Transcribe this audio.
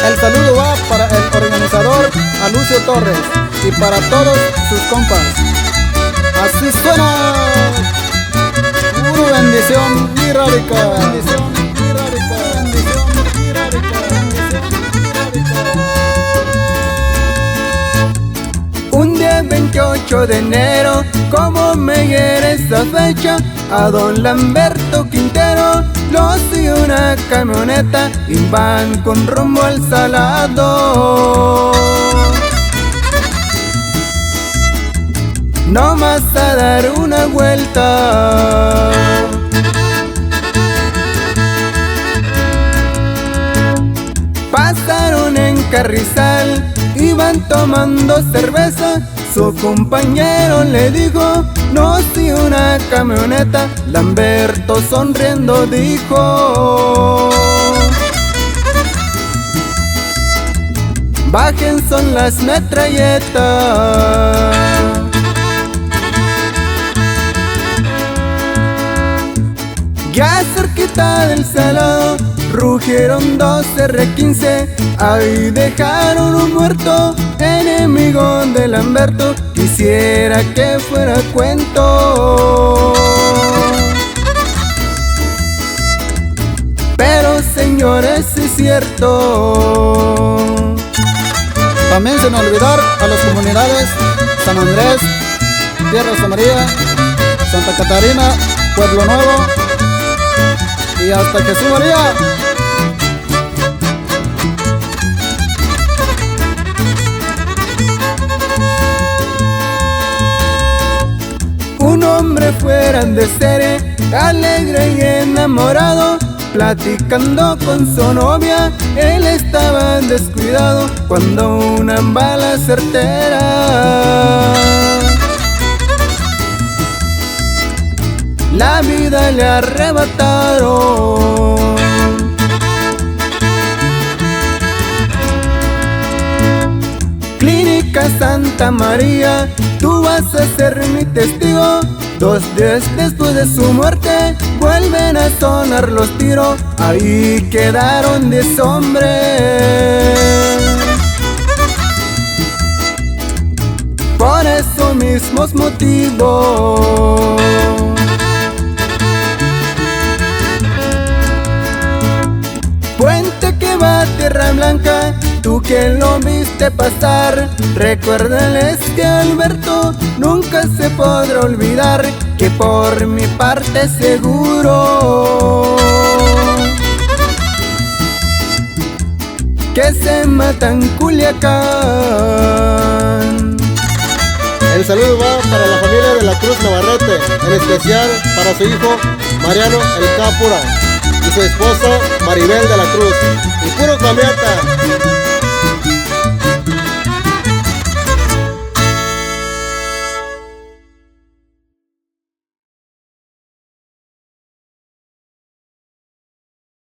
El saludo va para el organizador Alucio Torres y para todos sus compas. Así suena. Una bendición y radical. Bendición y radical. Bendición y radical. Un día 28 de enero, como me hiere esa fecha, a don Lamberto Quintero lo siguió una camioneta y van con rumbo al Salado. No más a dar una vuelta. Pasaron en Carrizal, iban tomando cerveza. Su compañero le dijo: no, si una camioneta. Lamberto sonriendo dijo: bajen, son las metralletas. Ya cerquita del Salado rugieron dos R15, ahí dejaron un muerto, enemigo de Lamberto. Quisiera que fuera cuento, pero señores, es cierto. También sin olvidar a las comunidades San Andrés, Tierra María, Santa Catarina, Pueblo Nuevo y hasta Jesús María. Un hombre fuera de serie, alegre y enamorado, platicando con su novia, él estaba descuidado cuando una bala certera la vida le arrebataron. Clínica Santa María, tú vas a ser mi testigo. 2 días después de su muerte vuelven a sonar los tiros, ahí quedaron 10 hombres. Por esos mismos motivos puente que va a Tierra Blanca, tú que lo viste pasar, recuérdales que Alberto nunca se podrá olvidar, que por mi parte seguro que se matan Culiacán. El saludo va para la familia de la Cruz Navarrete, en especial para su hijo Mariano El Cápura y su esposa Maribel de la Cruz. Y puro cambiata.